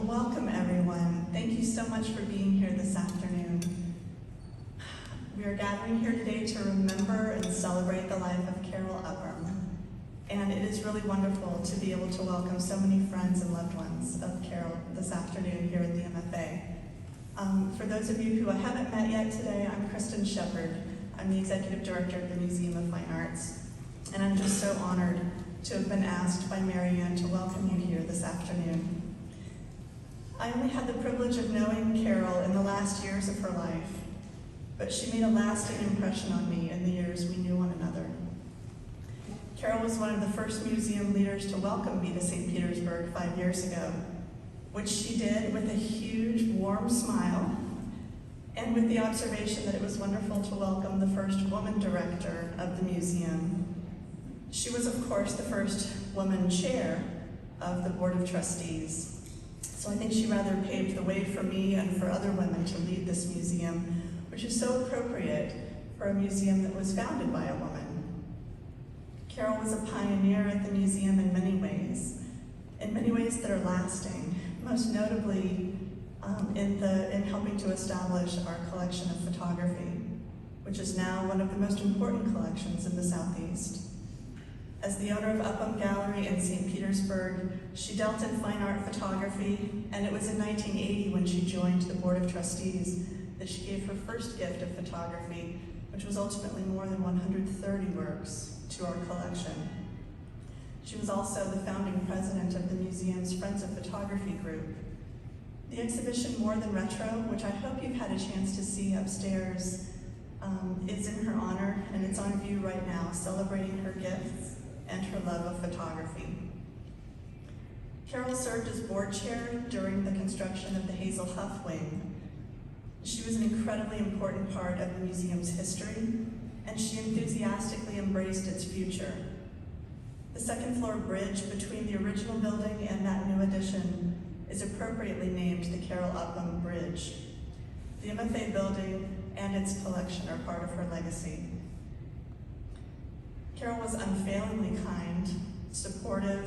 Welcome everyone. Thank you so much for being here this afternoon. We are gathering here today to remember and celebrate the life of Carol Upham. And it is really wonderful to be able to welcome so many friends and loved ones of Carol this afternoon here at the MFA. For those of you who I haven't met yet today, I'm Kristen Shepard. I'm the Executive Director of the Museum of Fine Arts. And I'm just so honored to have been asked by Mary Ann to welcome you here this afternoon. I only had the privilege of knowing Carol in the last years of her life, but she made a lasting impression on me in the years we knew one another. Carol was one of the first museum leaders to welcome me to St. Petersburg 5 years ago, which she did with a huge, warm smile and with the observation that it was wonderful to welcome the first woman director of the museum. She was, of course, the first woman chair of the Board of Trustees. So I think she rather paved the way for me and for other women to lead this museum, which is so appropriate for a museum that was founded by a woman. Carol was a pioneer at the museum in many ways that are lasting, most notably in helping to establish our collection of photography, which is now one of the most important collections in the Southeast. As the owner of Upham Gallery in St. Petersburg, she dealt in fine art photography, and it was in 1980 when she joined the Board of Trustees that she gave her first gift of photography, which was ultimately more than 130 works to our collection. She was also the founding president of the museum's Friends of Photography group. The exhibition More Than Retro, which I hope you've had a chance to see upstairs, is in her honor, and it's on view right now, celebrating her gifts and her love of photography. Carol served as board chair during the construction of the Hazel Huff Wing. She was an incredibly important part of the museum's history, and she enthusiastically embraced its future. The second floor bridge between the original building and that new addition is appropriately named the Carol Upham Bridge. The MFA building and its collection are part of her legacy. Carol was unfailingly kind, supportive,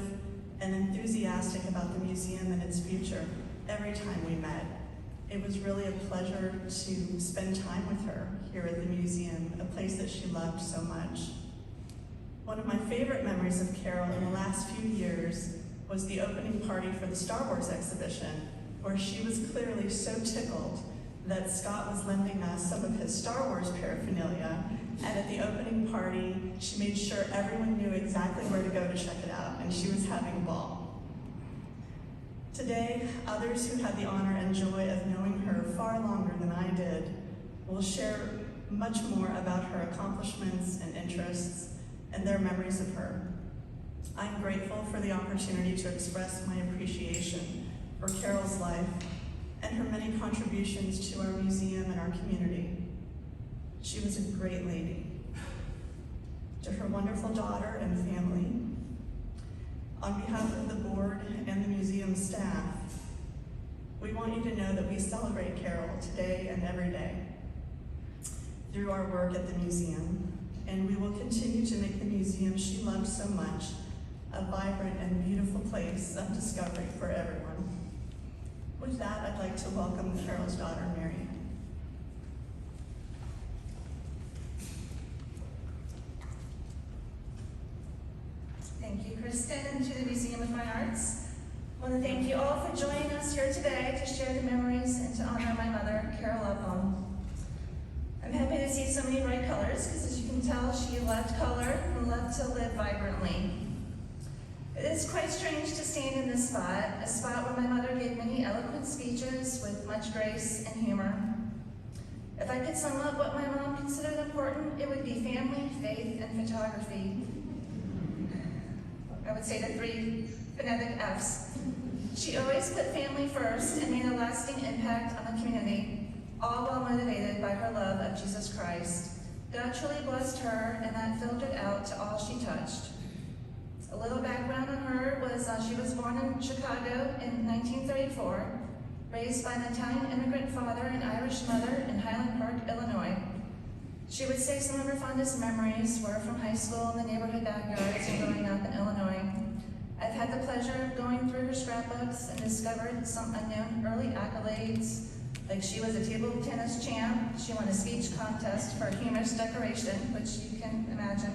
and enthusiastic about the museum and its future every time we met. It was really a pleasure to spend time with her here at the museum, a place that she loved so much. One of my favorite memories of Carol in the last few years was the opening party for the Star Wars exhibition, where she was clearly so tickled that Scott was lending us some of his Star Wars paraphernalia, and at the opening party, she made sure everyone knew exactly where to go to check it out, and she was having a ball. Today, others who had the honor and joy of knowing her far longer than I did will share much more about her accomplishments and interests and their memories of her. I'm grateful for the opportunity to express my appreciation for Carol's life and her many contributions to our museum and our community. She was a great lady. To her wonderful daughter and family, on behalf of the board and the museum staff, we want you to know that we celebrate Carol today and every day through our work at the museum, and we will continue to make the museum she loved so much a vibrant and beautiful place of discovery for everyone. With that, I'd like to welcome Carol's daughter, Mary. Thank you, Kristen, and to the Museum of Fine Arts. I want to thank you all for joining us here today to share the memories and to honor my mother, Carol Upham. I'm happy to see so many bright colors, because as you can tell, she loved color and loved to live vibrantly. It is quite strange to stand in this spot, a spot where my mother gave many eloquent speeches with much grace and humor. If I could sum up what my mom considered important, it would be family, faith, and photography. I would say the 3 phonetic F's. She always put family first and made a lasting impact on the community, all while motivated by her love of Jesus Christ. God truly blessed her, and that filtered out to all she touched. A little background on her was she was born in Chicago in 1934, raised by an Italian immigrant father and Irish mother in Highland Park, Illinois. She would say some of her fondest memories were from high school in the neighborhood backyards and growing up in Illinois. I've had the pleasure pleasure of going through her scrapbooks and discovered some unknown early accolades, like she was a table tennis champ, she won a speech contest for humorous decoration, which you can imagine.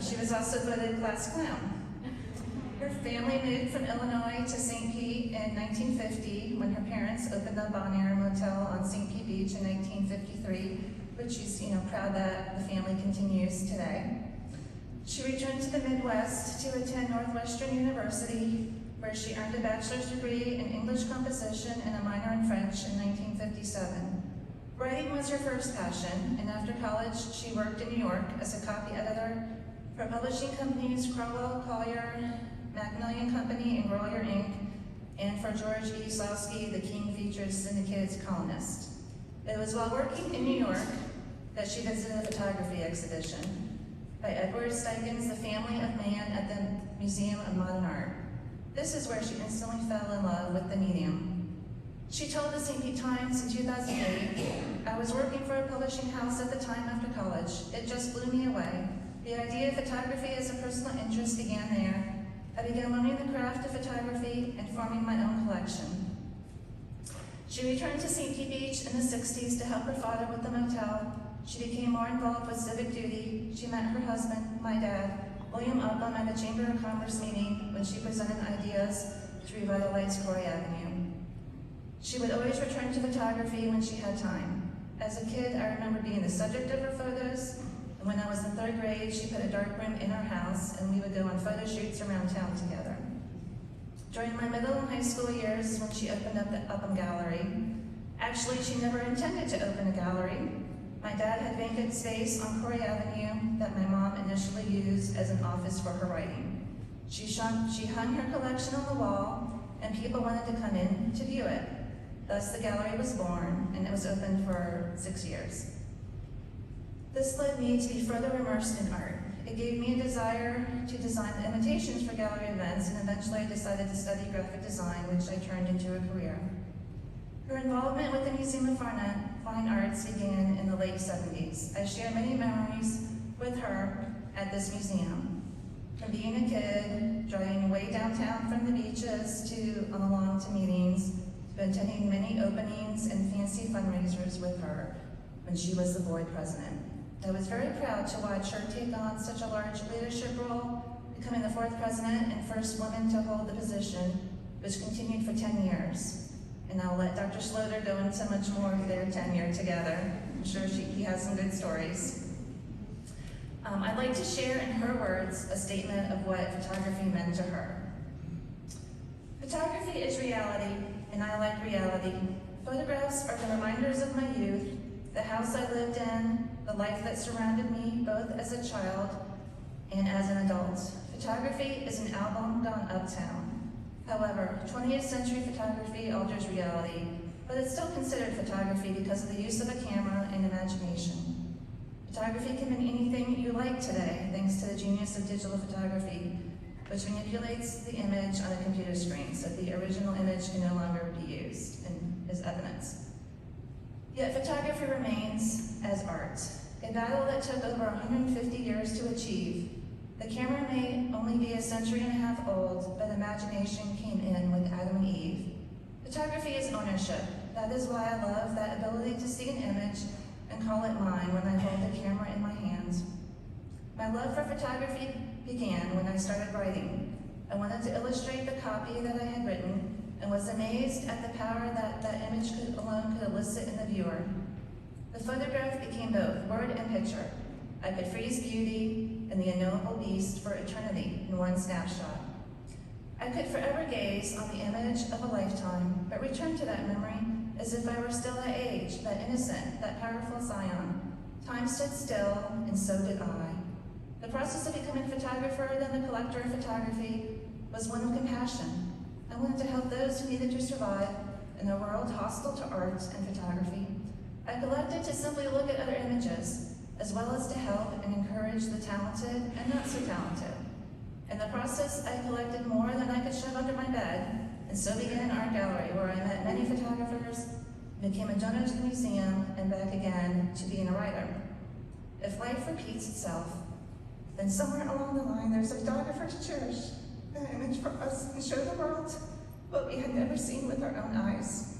She was also voted class clown. Her family moved from Illinois to St. Pete in 1950 when her parents opened the Bon Air Motel on St. Pete Beach in 1953, which she's proud that the family continues today. She returned to the Midwest to attend Northwestern University, where she earned a bachelor's degree in English composition and a minor in French in 1957. Writing was her first passion, and after college, she worked in New York as a copy editor for publishing companies Cromwell, Collier, Macmillan Company, and Royer Inc., and for George E. Slowski, the King Features syndicated columnist. It was while working in New York that she visited a photography exhibition by Edward Steikens, The Family of Man at the Museum of Modern Art. This is where she instantly fell in love with the medium. She told the St. Pete Times in 2008, "I was working for a publishing house at the time after college. It just blew me away. The idea of photography as a personal interest began there. I began learning the craft of photography and forming my own collection." She returned to St. Pete Beach in the 60s to help her father with the motel. She became more involved with civic duty. She met her husband, my dad, William Upham, at a Chamber of Commerce meeting when she presented ideas to revitalize Corey Avenue. She would always return to photography when she had time. As a kid, I remember being the subject of her photos, and when I was in 3rd grade, she put a dark room in our house, and we would go on photo shoots around town together. During my middle and high school years, when she opened up the Upham Gallery, actually, she never intended to open a gallery. My dad had vacant space on Corey Avenue that my mom initially used as an office for her writing. She hung her collection on the wall, and people wanted to come in to view it. Thus, the gallery was born, and it was open for 6 years. This led me to be further immersed in art. It gave me a desire to design the invitations for gallery events, and eventually I decided to study graphic design, which I turned into a career. Her involvement with the Museum of Fine Arts began in the late 70s. I share many memories with her at this museum. From being a kid, driving way downtown from the beaches on the lawn to meetings, to attending many openings and fancy fundraisers with her when she was the board president. I was very proud to watch her take on such a large leadership role, becoming the 4th president and first woman to hold the position, which continued for 10 years. And I'll let Dr. Schloeder go into much more of their tenure together. I'm sure he has some good stories. I'd like to share in her words a statement of what photography meant to her. "Photography is reality, and I like reality. Photographs are the reminders of my youth, the house I lived in, the life that surrounded me both as a child and as an adult. Photography is an album gone uptown. However, 20th century photography alters reality, but it's still considered photography because of the use of a camera and imagination. Photography can mean anything you like today, thanks to the genius of digital photography, which manipulates the image on a computer screen, so the original image can no longer be used as evidence. Yet photography remains as art, a battle that took over 150 years to achieve. The camera may only be a century and a half old, but imagination came in with Adam and Eve. Photography is ownership. That is why I love that ability to see an image and call it mine when I hold the camera in my hands. My love for photography began when I started writing. I wanted to illustrate the copy that I had written and was amazed at the power that image alone could elicit in the viewer. The photograph became both word and picture. I could freeze beauty and the unknowable beast for eternity in one snapshot. I could forever gaze on the image of a lifetime, but return to that memory as if I were still that age, that innocent, that powerful scion. Time stood still, and so did I. The process of becoming a photographer, then the collector of photography, was one of compassion. I wanted to help those who needed to survive in a world hostile to art and photography. I collected to simply look at other images, as well as to help and encourage the talented and not so talented. In the process, I collected more than I could shove under my bed, and so began Art Gallery, where I met many photographers, became a donor to the museum, and back again to being a writer. If life repeats itself, then somewhere along the line there's a photographer to cherish. an image for us and show the world what we had never seen with our own eyes.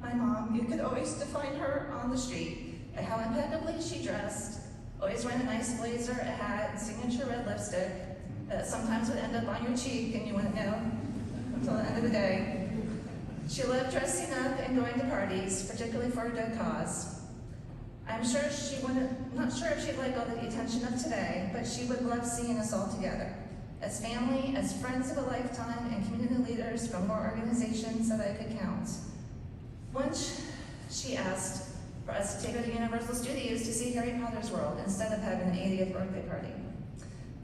My mom, you could always define her on the street by how impeccably she dressed, always wearing a nice blazer, a hat, signature red lipstick that sometimes would end up on your cheek and you wouldn't know until the end of the day. She loved dressing up and going to parties, particularly for a good cause. I'm sure not sure if she'd like all the attention of today, but she would love seeing us all together, as family, as friends of a lifetime, and community leaders from more organizations that I could count. Once she asked for us to take her to Universal Studios to see Harry Potter's world instead of having an 80th birthday party.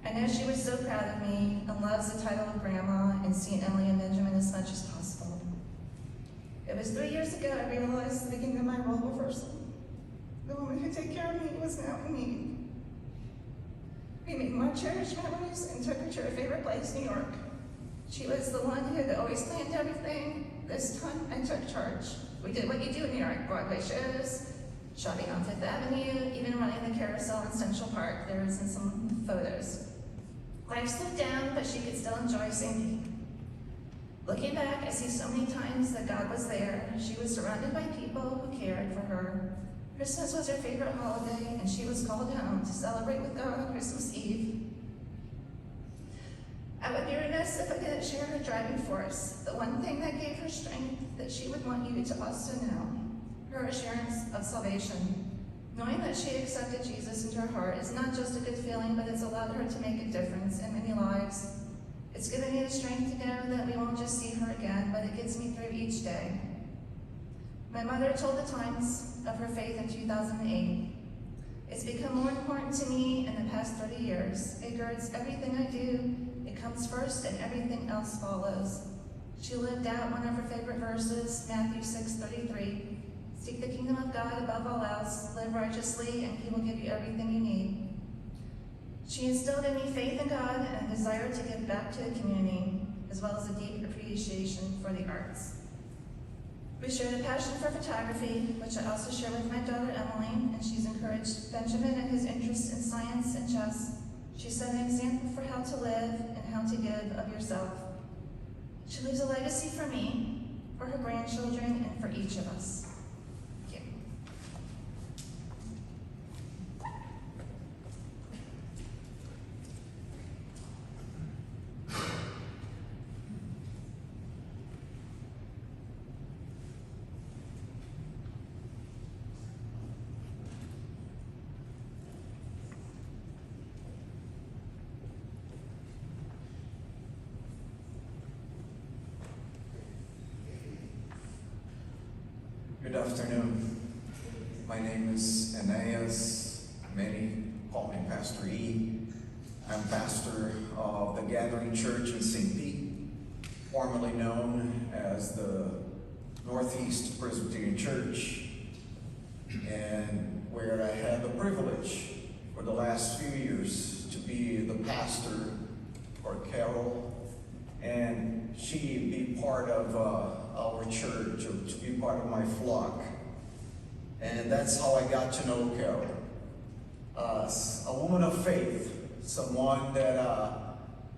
I know she was so proud of me and loves the title of Grandma and seeing Emily and Benjamin as much as possible. It was 3 years ago I realized the beginning of my role reversal. The woman who took care of me was now in need. We made more cherished memories and took her to her favorite place, New York. She was the one who had always planned everything. This time I took charge. We did what you do in New York, Broadway shows, shopping on Fifth Avenue, even running the carousel in Central Park. There was in some photos. Life slowed down, but she could still enjoy singing. Looking back, I see so many times that God was there. She was surrounded by people who cared for her. Christmas was her favorite holiday, and she was called home to celebrate with God on Christmas Eve. I would be remiss if I didn't share her driving force, the one thing that gave her strength that she would want you to also know, her assurance of salvation. Knowing that she accepted Jesus into her heart is not just a good feeling, but it's allowed her to make a difference in many lives. It's given me the strength to know that we won't just see her again, but it gets me through each day. My mother told the times of her faith in 2008. It's become more important to me in the past 30 years. It girds everything I do. It comes first and everything else follows. She lived out one of her favorite verses, Matthew 6:33. Seek the kingdom of God above all else, live righteously, and he will give you everything you need. She instilled in me faith in God and a desire to give back to the community, as well as a deep appreciation for the arts. We shared a passion for photography, which I also share with my daughter Emily, and she's encouraged Benjamin in his interest in science and chess. She set an example for how to live and how to give of yourself. She leaves a legacy for me, for her grandchildren, and for each of us. Thank you. Good afternoon. My name is Aeneas. Many call me Pastor E. I'm pastor of the Gathering Church in St. Pete, formerly known as the Northeast Presbyterian Church, and where I had the privilege for the last few years to be the pastor for Carol, and she be part of our church, or to be part of my flock. And that's how I got to know Carol. A woman of faith, someone that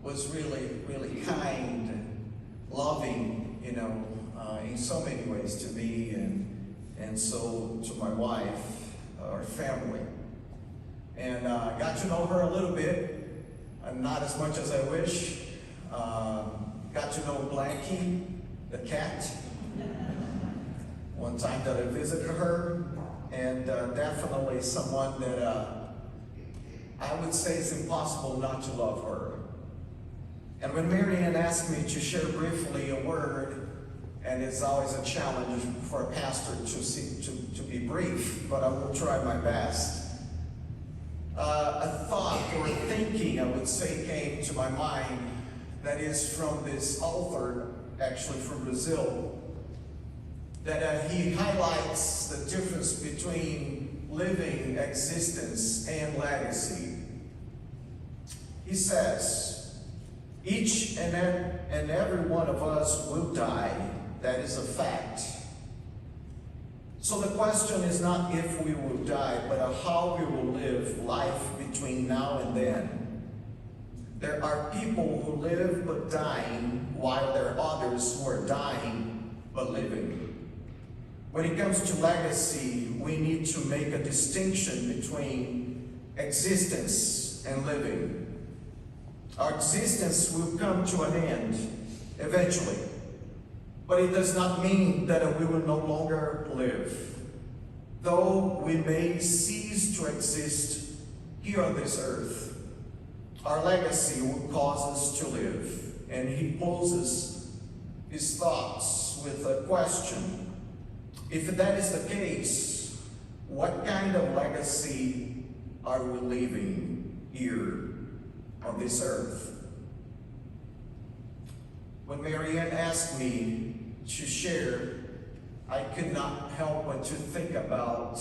was really, really kind, loving, in so many ways to me and so to my wife, our family. And got to know her a little bit, not as much as I wish. Got to know Blanky, the cat, one time that I visited her, and definitely someone that I would say it's impossible not to love her. And when Mary Ann asked me to share briefly a word, and it's always a challenge for a pastor to be brief, but I will try my best. A thought or a thinking, I would say, came to my mind that is from this author, actually from Brazil, that he highlights the difference between living existence and legacy. He says, each and every one of us will die. That is a fact. So the question is not if we will die, but how we will live life between now and then. There are people who live but dying, while there are others who are dying but living. When it comes to legacy, we need to make a distinction between existence and living. Our existence will come to an end eventually, but it does not mean that we will no longer live. Though we may cease to exist here on this earth, our legacy will cause us to live. And he closes his thoughts with a question. If that is the case, what kind of legacy are we leaving here on this earth? When Mary Ann asked me to share, I could not help but to think about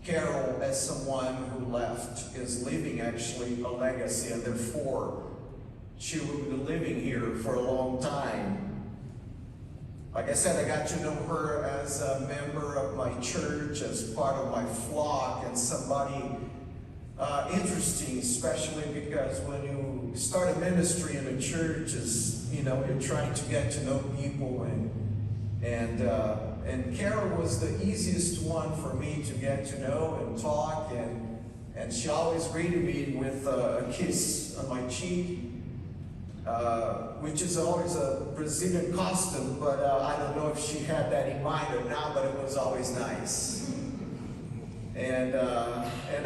Carol as someone who left, is leaving actually a legacy, and therefore she will be living here for a long time. Like I said, I got to know her as a member of my church, as part of my flock, and somebody interesting, especially because when you start a ministry in a church, is you're trying to get to know people, and Carol was the easiest one for me to get to know and talk, and she always greeted me with a kiss on my cheek, which is always a Brazilian custom, but I don't know if she had that in mind or not, but it was always nice. And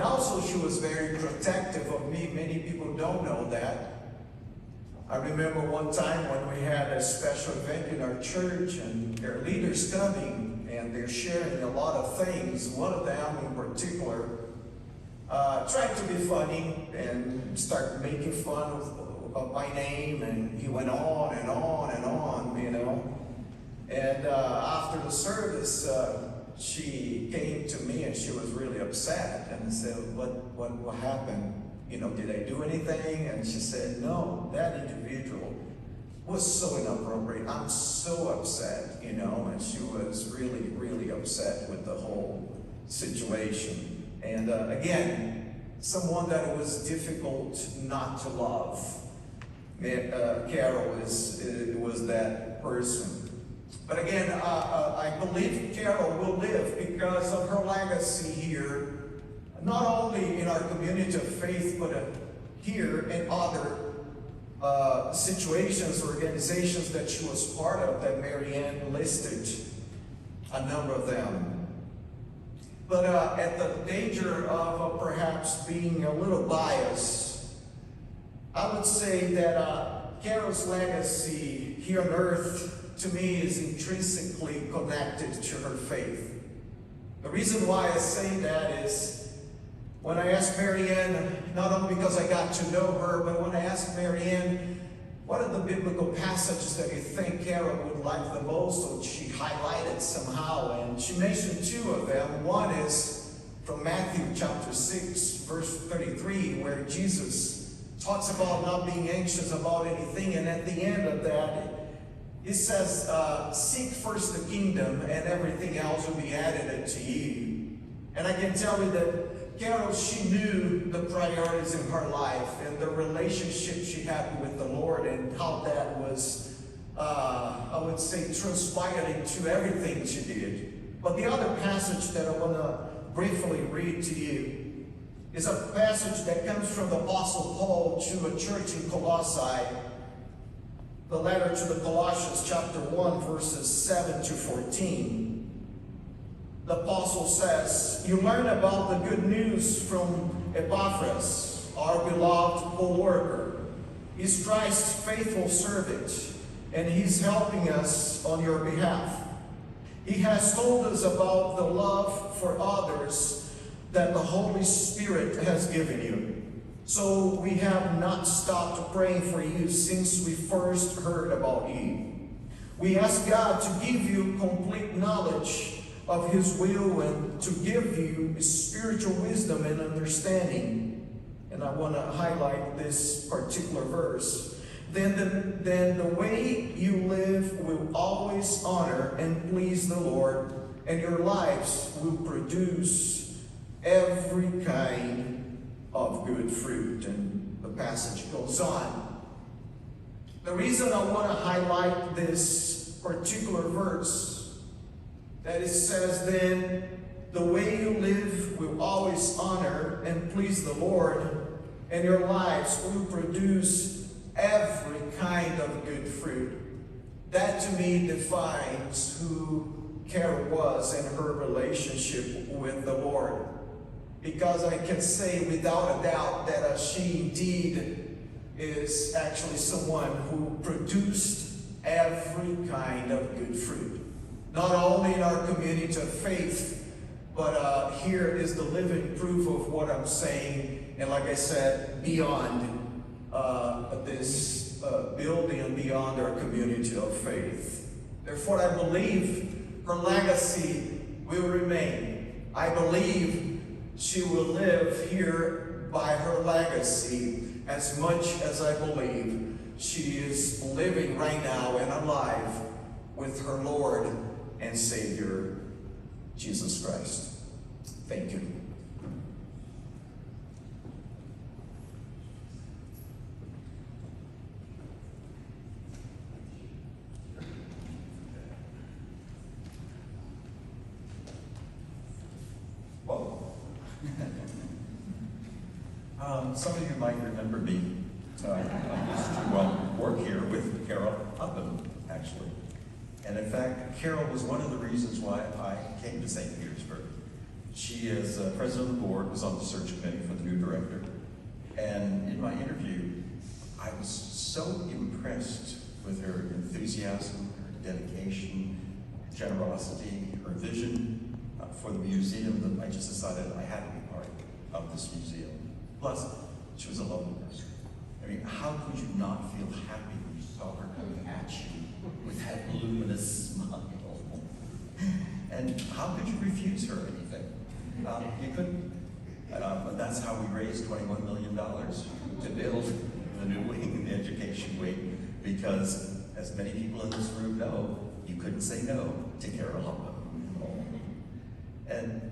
also she was very protective of me. Many people don't know that. I remember one time when we had a special event in our church, and there are leaders coming, and they're sharing a lot of things. One of them in particular tried to be funny and start making fun of my name, and he went on and on and on, And after the service, she came to me and she was really upset and said, what happened? Did I do anything? And she said, no, that individual was so inappropriate. I'm so upset, and she was really, really upset with the whole situation. And again, someone that it was difficult not to love. Carol was that person. But again, I believe Carol will live because of her legacy here, not only in our community of faith, but here in other situations, organizations that she was part of, that Mary Ann listed a number of them. But at the danger of perhaps being a little biased, I would say that Carol's legacy here on earth, to me, is intrinsically connected to her faith. The reason why I say that is, when I asked Mary Ann, not only because I got to know her, but when I asked Mary Ann, what are the biblical passages that you think Carol would like the most, or she highlighted somehow, and she mentioned two of them. One is from Matthew chapter 6, verse 33, where Jesus talks about not being anxious about anything, and at the end of that, it says, seek first the kingdom, and everything else will be added to you. And I can tell you that Carol, she knew the priorities in her life and the relationship she had with the Lord, and how that was, I would say, transpired into everything she did. But the other passage that I want to briefly read to you is a passage that comes from the Apostle Paul to a church in Colossae, the letter to the Colossians chapter 1, verses 7 to 14. The apostle says, you learn about the good news from Epaphras, our beloved co-worker. He's Christ's faithful servant, and he's helping us on your behalf. He has told us about the love for others that the Holy Spirit has given you. So we have not stopped praying for you since we first heard about you. We ask God to give you complete knowledge of His will, and to give you spiritual wisdom and understanding. And I want to highlight this particular verse. Then the way you live will always honor and please the Lord, and your lives will produce every kind of good fruit. And the passage goes on. The reason I want to highlight this particular verse, that it says, then the way you live will always honor and please the Lord, and your lives will produce every kind of good fruit. That to me defines who Carol was and her relationship with the Lord. Because I can say without a doubt that she indeed is actually someone who produced every kind of good fruit. Not only in our community of faith, but here is the living proof of what I'm saying. And like I said, beyond this building and beyond our community of faith. Therefore, I believe her legacy will remain. I believe she will live here by her legacy as much as I believe she is living right now and alive with her Lord and Savior, Jesus Christ. Thank you. Whoa. Some of you might remember me. I used to work here with Carol Upham, actually. And in fact, Carol was one of the reasons why I came to St. Petersburg. She, as president of the board, was on the search committee for the new director. And in my interview, I was so impressed with her enthusiasm, her dedication, generosity, her vision for the museum that I just decided I had to be part of this museum. Plus, she was a lovely person. I mean, how could you not feel happy when you saw her coming at you with that luminous smile? And how could you refuse her anything? You couldn't. But that's how we raised $21 million to build the new wing in the education wing, because as many people in this room know, you couldn't say no to Carol Upham. And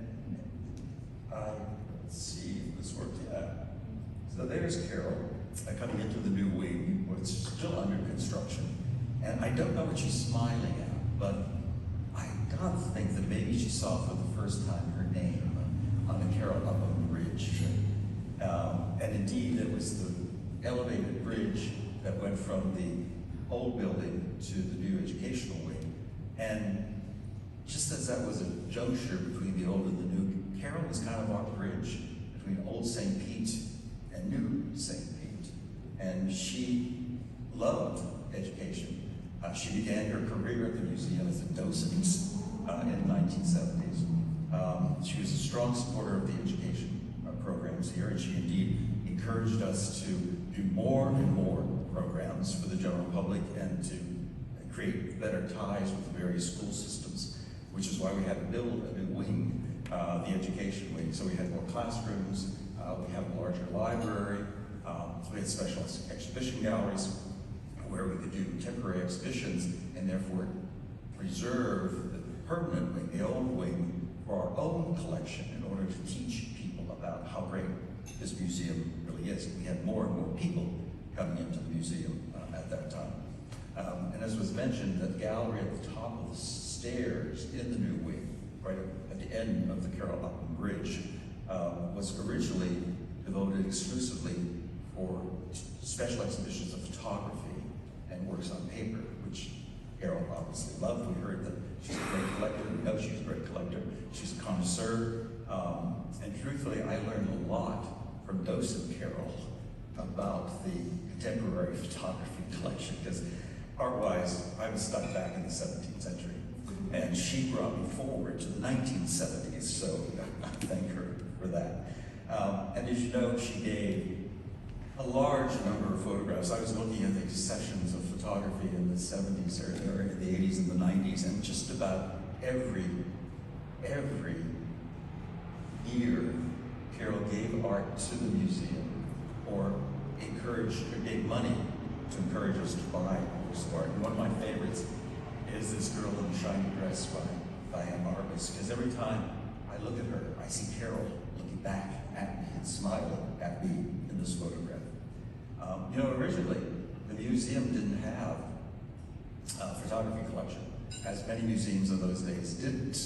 let's see if this worked. Yeah. So there's Carol coming into the new wing, which is still under construction. And I don't know what she's smiling at, but I gotta think that maybe she saw for the first time her name on the Carol Upham Bridge. And indeed, it was the elevated bridge that went from the old building to the new educational wing. And just as that was a juncture between the old and the new, Carol was kind of our bridge between old St. Pete and new St. Pete. And she loved education. She began her career at the museum as a docent in the 1970s. She was a strong supporter of the education programs here, and she indeed encouraged us to do more and more programs for the general public and to create better ties with the various school systems, which is why we had to build a new wing, the education wing. So we had more classrooms, we had a larger library, we had special exhibition galleries where we could do temporary exhibitions and therefore preserve the permanent wing, the old wing, for our own collection in order to teach people about how great this museum really is. We had more and more people coming into the museum at that time. And as was mentioned, the gallery at the top of the stairs in the new wing, right at the end of the Carol Upham Bridge, was originally devoted exclusively for special exhibitions of photography and works on paper, which Carol obviously loved. We heard that she's a great collector. We know she's a great collector. She's a connoisseur. And truthfully, I learned a lot from docent Carol about the contemporary photography collection, because art-wise, I was stuck back in the 17th century. And she brought me forward to the 1970s, so I thank her for that. And as you know, she gave a large number of photographs. I was looking at the sessions of photography in the 70s or in the 80s and the 90s, and just about every year, Carol gave art to the museum or gave money to encourage us to buy works of art. And one of my favorites is this girl in a shiny dress by Anne Marcus, because every time I look at her, I see Carol looking back at me and smiling at me in this photograph. Originally, the museum didn't have a photography collection, as many museums in those days didn't,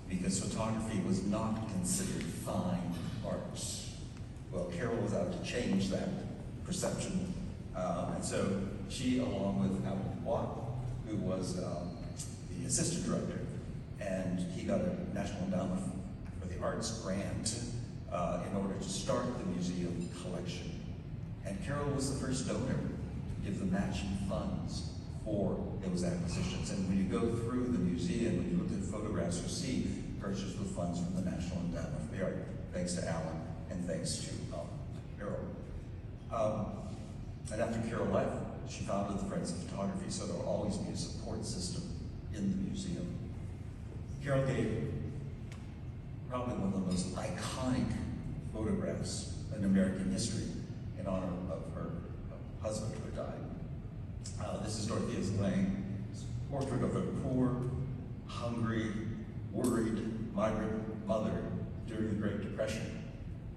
because photography was not considered fine art. Well, Carol was out to change that perception, and so she, along with Alan Dubois, who was the assistant director, and he got a National Endowment for the Arts grant in order to start the museum collection. And Carol was the first donor to give the matching funds for those acquisitions. And when you go through the museum, when you look at photographs, you see purchased with funds from the National Endowment for the Arts, thanks to Alan and thanks to Carol. And after Carol left, she founded the Friends of Photography, so there will always be a support system in the museum. Carol gave probably one of the most iconic photographs in American history in honor of her husband who died. This is Dorothea's Lane's portrait of a poor, hungry, worried migrant mother during the Great Depression,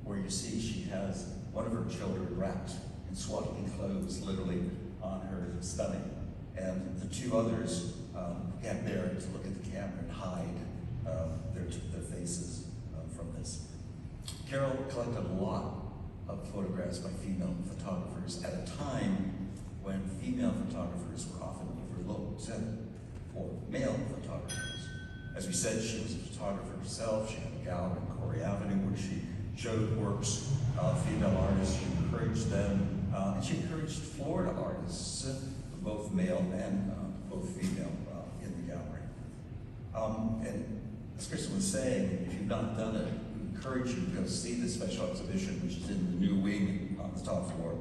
where you see she has one of her children wrapped in swaddling clothes, literally on her stomach, and the two others can't bear to look at the camera and hide their faces from this. Carol collected a lot of photographs by female photographers at a time when female photographers were often overlooked for male photographers. As we said, she was a photographer herself. She had a gallery in Corey Avenue where she showed works of female artists. She encouraged them, and she encouraged Florida artists, both male and both female, in the gallery. And as Kristen was saying, if you've not done it, we encourage you to go see this special exhibition, which is in the new wing on the top floor,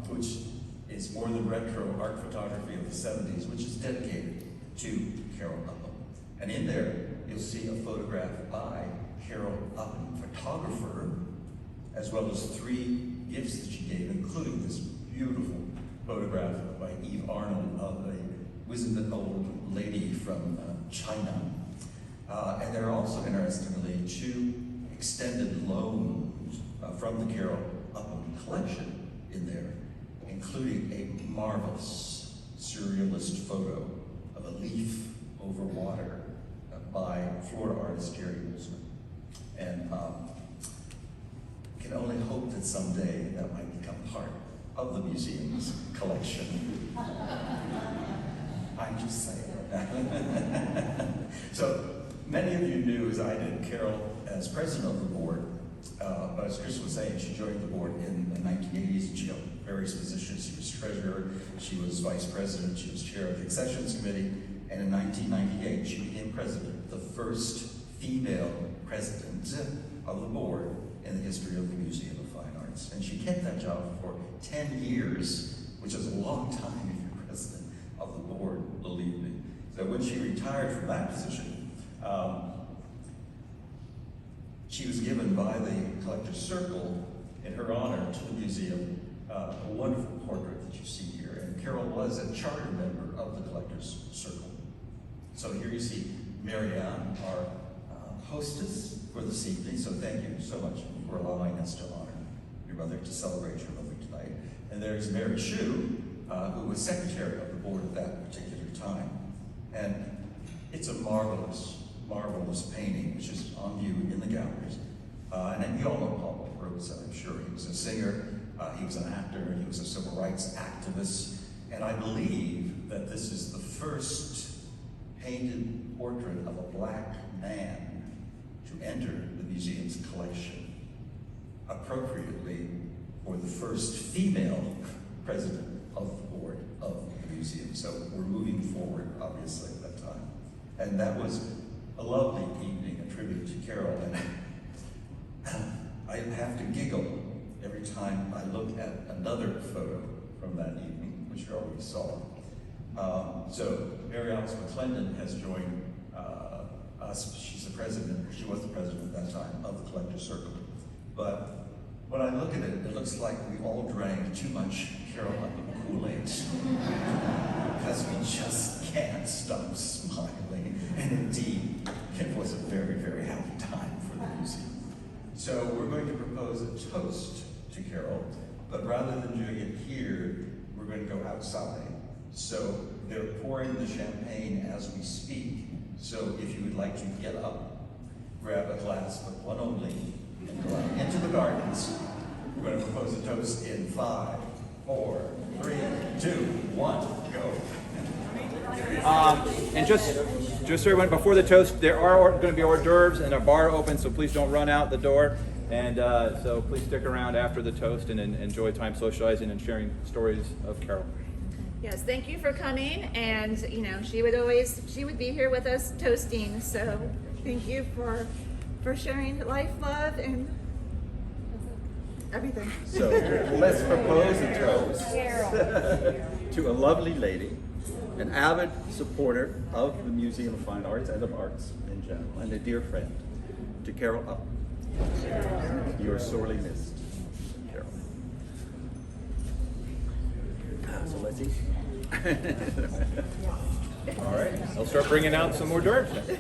which is more than retro art photography of the 70s, which is dedicated to Carol Upham. And in there, you'll see a photograph by Carol Upham, photographer, as well as 3 gifts that she gave, including this beautiful photograph by Eve Arnold of a wizened old lady from China. And there are also, interestingly, 2 extended loans from the Carol Upham collection in there, including a marvelous surrealist photo of a leaf over water by Florida artist Jerry Wolfson. And can only hope that someday that might become part of the museum's collection. I'm just saying. So many of you knew, as I did, Carol as president of the board, but as Chris was saying, she joined the board in the 1980s, and she held various positions. She was treasurer, she was vice president, she was chair of the accessions committee, and in 1998, she became president, the first female president of the board in the history of the Museum of Fine Arts. And she kept that job for 10 years, which is a long time if you're president of the board, believe me. So when she retired from that position, she was given by the Collector's Circle, in her honor, to the museum, a wonderful portrait that you see here. And Carol was a charter member of the Collector's Circle. So here you see Mary Ann, our hostess for this evening. So thank you so much for allowing us to honor your mother, to celebrate your mother tonight. And there's Mary Shue, who was secretary of the board at that particular time. And it's a marvelous, marvelous painting, which is on view in the galleries. And you all know Paul Rose, I'm sure. He was a singer, he was an actor, he was a civil rights activist. And I believe that this is the first painted portrait of a black man to enter the museum's collection, appropriately for the first female president of the board of the museum. So we're moving forward, obviously, at that time. And that was a lovely evening, a tribute to Carol. And I have to giggle every time I look at another photo from that evening, which you already saw. So Mary Alice McClendon has joined us. She's the president, she was the president at that time, of the Collector's Circle. But when I look at it, it looks like we all drank too much Carol Upham Kool-Aid. Because we just can't stop smiling. And indeed, it was a very, very happy time for the museum. So we're going to propose a toast to Carol, but rather than doing it here, we're going to go outside. So they're pouring the champagne as we speak. So if you would like to get up, grab a glass, but one only, and go out into the gardens. We're going to propose a toast in 5, 4, 3, 2, 1, go. And just so everyone, before the toast, there are going to be hors d'oeuvres and a bar open, so please don't run out the door. And so please stick around after the toast and enjoy time socializing and sharing stories of Carol. Yes, thank you for coming, and you know, she would be here with us toasting, so thank you for sharing life, love, and everything. So let's propose a toast to a lovely lady, an avid supporter of the Museum of Fine Arts and of arts in general, and a dear friend, to Carol Upham. You are sorely missed, Carol. So let's eat. All right, I'll start bringing out some hors d'oeuvres.